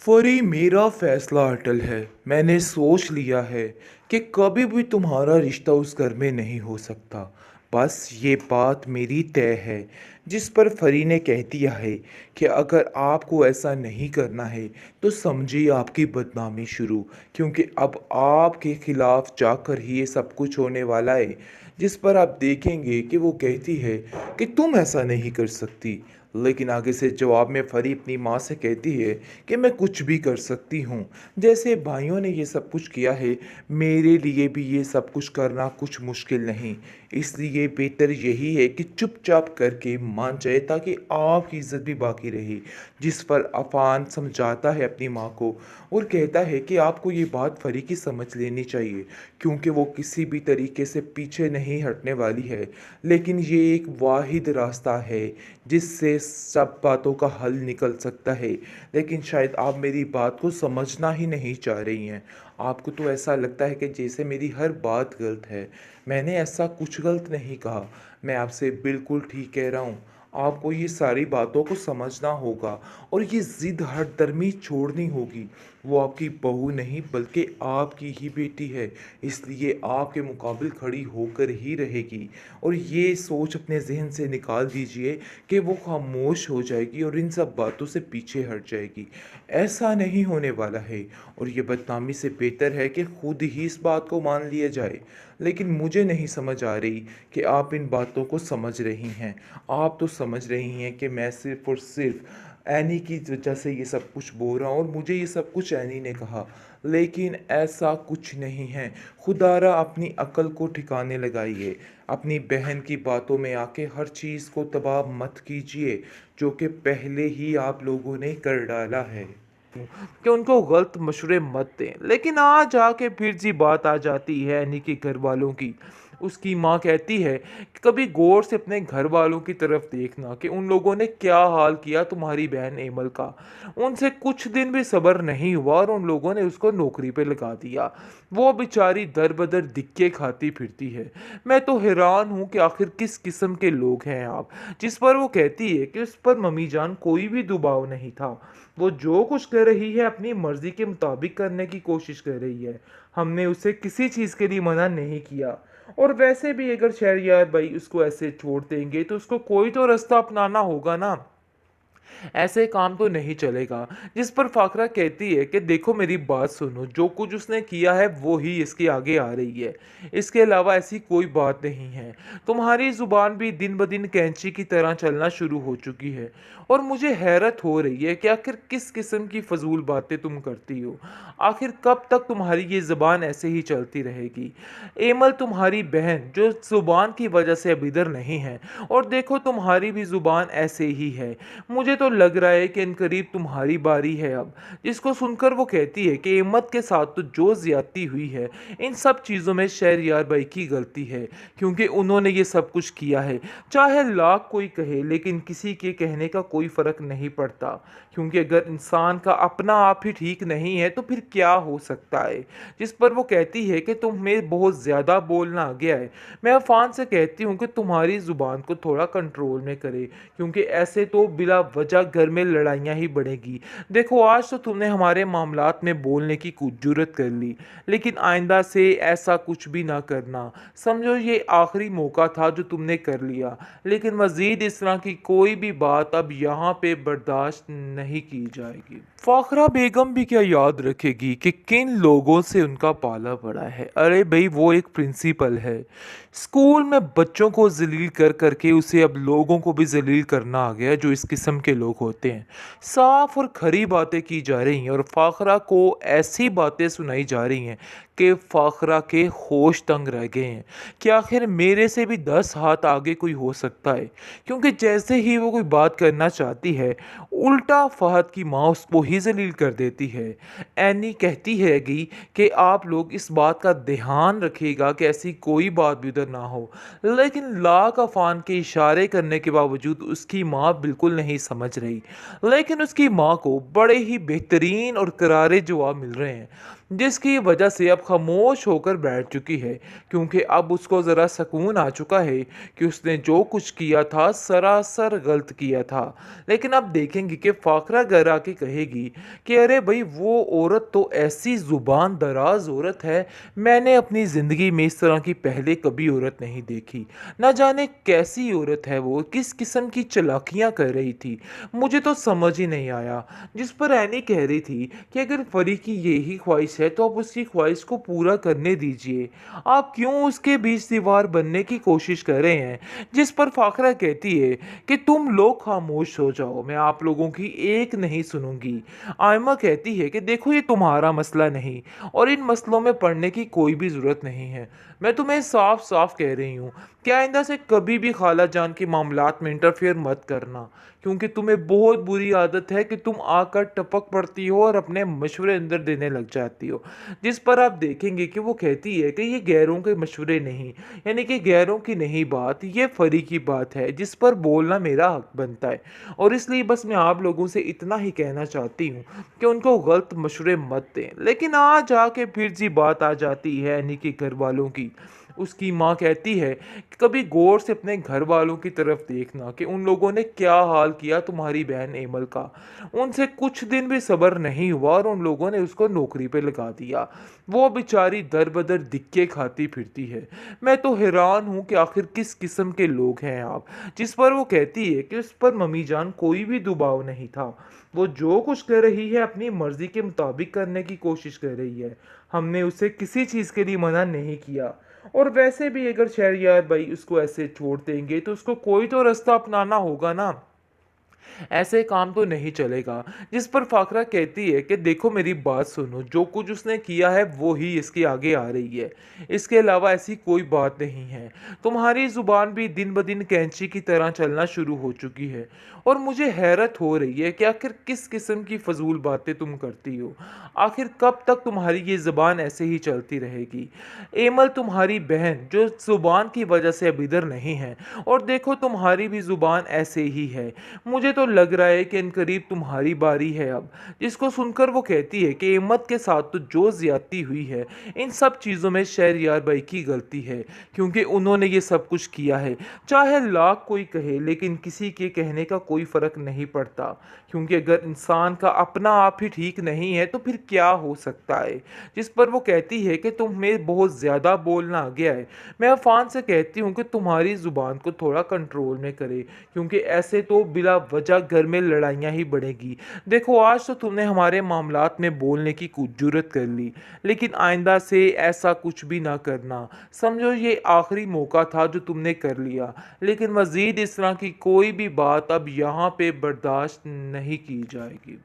फरी मेरा फैसला अटल है। मैंने सोच लिया है कि कभी भी तुम्हारा रिश्ता उस घर में नहीं हो सकता। बस ये बात मेरी तय है। जिस पर फरी ने कह दिया है कि अगर आपको ऐसा नहीं करना है तो समझिए आपकी बदनामी शुरू, क्योंकि अब आपके खिलाफ जाकर ही ये सब कुछ होने वाला है। जिस पर आप देखेंगे कि वो कहती है कि तुम ऐसा नहीं कर सकती, लेकिन आगे से जवाब में फरी अपनी माँ से कहती है कि मैं कुछ भी कर सकती हूँ। जैसे भाइयों ने ये सब कुछ किया है, मेरे लिए भी ये सब कुछ करना कुछ मुश्किल नहीं। इसलिए बेहतर यही है कि चुपचाप करके मान जाए ताकि आपकी इज्जत भी बाकी रहे। जिस पर अफान समझाता है अपनी माँ को और कहता है कि आपको ये बात फरी की समझ लेनी चाहिए, क्योंकि वो किसी भी तरीके से पीछे नहीं हटने वाली है। लेकिन ये एक वाहिद रास्ता है जिससे सब बातों का हल निकल सकता है। लेकिन शायद आप मेरी बात को समझना ही नहीं चाह रही हैं। आपको तो ऐसा लगता है कि जैसे मेरी हर बात गलत है। मैंने ऐसा कुछ गलत नहीं कहा। मैं आपसे बिल्कुल ठीक कह रहा हूँ। आपको ये सारी बातों को समझना होगा और ये ज़िद हठधर्मी छोड़नी होगी। वो आपकी बहू नहीं बल्कि आपकी ही बेटी है, इसलिए आपके मुकाबिल खड़ी होकर ही रहेगी। और ये सोच अपने जहन से निकाल दीजिए कि वो खामोश हो जाएगी और इन सब बातों से पीछे हट जाएगी। ऐसा नहीं होने वाला है। और ये बदनामी से बेहतर है कि खुद ही इस बात को मान लिया जाए। लेकिन मुझे नहीं समझ आ रही कि आप इन बातों को समझ रही हैं। आप तो समझ रही हैं कि मैं सिर्फ़ और सिर्फ एनी की वजह से ये सब कुछ बोल रहा हूँ और मुझे ये सब कुछ एनी ने कहा। लेकिन ऐसा कुछ नहीं है। खुदारा अपनी अक्ल को ठिकाने लगाइए। अपनी बहन की बातों में आके हर चीज़ को तबाह मत कीजिए, जो कि पहले ही आप लोगों ने कर डाला है। कि उनको गलत मशवरे मत दें। लेकिन आज आके फिर जी बात आ जाती है एनी के घर वालों की। उसकी माँ कहती है कि कभी गौर से अपने घर वालों की तरफ देखना कि उन लोगों ने क्या हाल किया तुम्हारी बहन एमल का। उनसे कुछ दिन भी सब्र नहीं हुआ और उन लोगों ने उसको नौकरी पे लगा दिया। वो बेचारी दर बदर दिक्के खाती फिरती है। मैं तो हैरान हूँ कि आखिर किस किस्म के लोग हैं आप। जिस पर वो कहती है कि उस पर मम्मी जान कोई भी दबाव नहीं था। वो जो कुछ कर रही है अपनी मर्जी के मुताबिक करने की कोशिश कर रही है। हमने उसे किसी चीज़ के लिए मना नहीं किया। और वैसे भी अगर शहरयार भाई उसको ऐसे छोड़ देंगे तो उसको कोई तो रास्ता अपनाना होगा ना। ऐसे काम तो नहीं चलेगा। जिस पर फाकरा कहती है कि देखो मेरी बात सुनो, जो कुछ उसने किया है वो ही इसके आगे आ रही है। इसके अलावा ऐसी कोई बात नहीं है। तुम्हारी जुबान भी दिन ब दिन कैंची की तरह चलना शुरू हो चुकी है। और मुझे हैरत हो रही है कि आखिर किस किस्म की फजूल बातें तुम करती हो। आखिर कब तक तुम्हारी ये ज़ुबान ऐसे ही चलती रहेगी। एमल तुम्हारी बहन जो ज़ुबान की वजह से अब इधर नहीं है, और देखो तुम्हारी भी ज़ुबान ऐसे ही है। मुझे तो लग रहा है कि इनकरीब तुम्हारी बारी है अब। जिसको सुनकर वो कहती है कि एमत के साथ तो जो ज्यादती हुई है, इन सब चीज़ों में शहरयार भाई की गलती है, क्योंकि उन्होंने ये सब कुछ किया है। चाहे लाख कोई कहे, लेकिन किसी के कहने का कोई फ़र्क नहीं पड़ता, क्योंकि अगर इंसान का अपना आप ही ठीक नहीं है तो फिर क्या हो सकता है। जिस पर वो कहती है कि तुम्हें बहुत ज़्यादा बोलना आ गया है। मैं अफान से कहती हूँ कि तुम्हारी ज़ुबान को थोड़ा कंट्रोल में करे, क्योंकि ऐसे तो बिला वजह घर में लड़ाइयाँ ही बढ़ेगी। देखो आज तो तुमने हमारे मामलात में बोलने की कुछ जुर्रत कर ली, लेकिन आइंदा से ऐसा कुछ भी ना करना। समझो ये आखिरी मौका था जो तुमने कर लिया, लेकिन मज़ीद इस तरह की कोई भी बात अब यहाँ पे बर्दाश्त नहीं की जाएगी। फाखरा बेगम भी क्या याद रखेगी कि किन लोगों से उनका पाला पड़ा है। अरे भाई वो एक प्रिंसिपल है। स्कूल में बच्चों को जलील कर करके उसे अब लोगों को भी जलील करना आ गया, जो इस किस्म के लोग होते हैं। साफ और खरी बातें की जा रही हैं और फाखरा को ऐसी बातें सुनाई जा रही हैं कि फाखरा के होश तंग रह गए हैं कि आखिर मेरे से भी 10 हाथ आगे कोई हो सकता है। क्योंकि जैसे ही वो कोई बात करना चाहती है, उल्टा फहद की माँ उसको ही जलील कर देती है। एनी कहती हैगी कि आप लोग इस बात का ध्यान रखिएगा कि ऐसी कोई बात भी उधर ना हो। लेकिन लाख अफान के इशारे करने के बावजूद उसकी माँ बिल्कुल नहीं समझ रही। लेकिन उसकी माँ को बड़े ही बेहतरीन और करारे जवाब मिल रहे हैं। जिसकी वजह से अब खामोश होकर बैठ चुकी है, क्योंकि अब उसको ज़रा सुकून आ चुका है कि उसने जो कुछ किया था सरासर गलत किया था। लेकिन अब देखेंगे कि फाखरा घर आके कहेगी कि अरे भाई वो औरत तो ऐसी ज़ुबान दराज औरत है, मैंने अपनी ज़िंदगी में इस तरह की पहले कभी औरत नहीं देखी। ना जाने कैसी औरत है वो, किस किस्म की चालाकियाँ कर रही थी, मुझे तो समझ ही नहीं आया। जिस पर एनी कह रही थी कि अगर परी की यही ख्वाहिश है तो आप उसकी ख्वाहिश को पूरा करने दीजिए, आप क्यों उसके बीच दीवार बनने की कोशिश कर रहे हैं। जिस पर फाखरा कहती है कि तुम लोग खामोश हो जाओ, मैं आप लोगों की एक नहीं सुनूंगी। आयमा कहती है कि देखो ये तुम्हारा मसला नहीं और इन मसलों में पड़ने की कोई भी ज़रूरत नहीं है। मैं तुम्हें साफ साफ कह रही हूँ कि आइंदा से कभी भी खाला जान के मामलात में इंटरफेयर मत करना, क्योंकि तुम्हें बहुत बुरी आदत है कि तुम आकर टपक पड़ती हो और अपने मशवरे अंदर देने लग जाती हो। जिस पर आप देखेंगे कि वो कहती है कि ये गैरों के मशवरे नहीं, यानी कि गैरों की नहीं बात, ये फरी की बात है जिस पर बोलना मेरा हक बनता है। और इसलिए बस मैं आप लोगों से इतना ही कहना चाहती हूँ कि उनको गलत मशवरे मत दें। लेकिन आज आके फिर जी बात आ जाती है यानी कि घर वालों की। उसकी माँ कहती है कि कभी गौर से अपने घर वालों की तरफ देखना कि उन लोगों ने क्या हाल किया तुम्हारी बहन एमल का। उनसे कुछ दिन भी सब्र नहीं हुआ और उन लोगों ने उसको नौकरी पे लगा दिया। वो बेचारी दर बदर दिक्के खाती फिरती है। मैं तो हैरान हूँ कि आखिर किस किस्म के लोग हैं आप। जिस पर वो कहती है कि उस पर मम्मी जान कोई भी दबाव नहीं था, वो जो कुछ कर रही है अपनी मर्जी के मुताबिक करने की कोशिश कर रही है, हमने उसे किसी चीज़ के लिए मना नहीं किया। और वैसे भी अगर शहरयार भाई उसको ऐसे छोड़ देंगे तो उसको कोई तो रास्ता अपनाना होगा ना, ऐसे काम तो नहीं चलेगा। जिस पर फाखरा कहती है कि देखो मेरी बात सुनो, जो कुछ उसने किया है वो ही इसके आगे आ रही है, इसके अलावा ऐसी कोई बात नहीं है। तुम्हारी जुबान भी दिन ब दिन कैंची की तरह चलना शुरू हो चुकी है और मुझे हैरत हो रही है कि आखिर किस किस्म की फजूल बातें तुम करती हो। आखिर कब तक तुम्हारी ये ज़ुबान ऐसे ही चलती रहेगी। एमल तुम्हारी बहन जो ज़ुबान की वजह से अब इधर नहीं है, और देखो तुम्हारी भी ज़ुबान ऐसे ही है। मुझे तो लग रहा है कि इनकरीब तुम्हारी बारी है अब। जिसको सुनकर वो कहती है कि एमत के साथ तो जो ज्यादती हुई है, इन सब चीज़ों में शहरयार भाई की गलती है, क्योंकि उन्होंने ये सब कुछ किया है। चाहे लाख कोई कहे लेकिन किसी के कहने का कोई फ़र्क नहीं पड़ता, क्योंकि अगर इंसान का अपना आप ही ठीक नहीं है तो फिर क्या हो सकता है। जिस पर वो कहती है कि तुम्हें बहुत ज़्यादा बोलना आ गया है। मैं अफान से कहती हूँ कि तुम्हारी ज़ुबान को थोड़ा कंट्रोल में करे, क्योंकि ऐसे तो बिला वजह घर में लड़ाइयाँ ही बढ़ेगी। देखो आज तो तुमने हमारे मामलात में बोलने की कुछ जुर्रत कर ली, लेकिन आइंदा से ऐसा कुछ भी ना करना। समझो ये आखिरी मौका था जो तुमने कर लिया, लेकिन मज़ीद इस तरह की कोई भी बात अब यहाँ पे बर्दाश्त नहीं की जाएगी।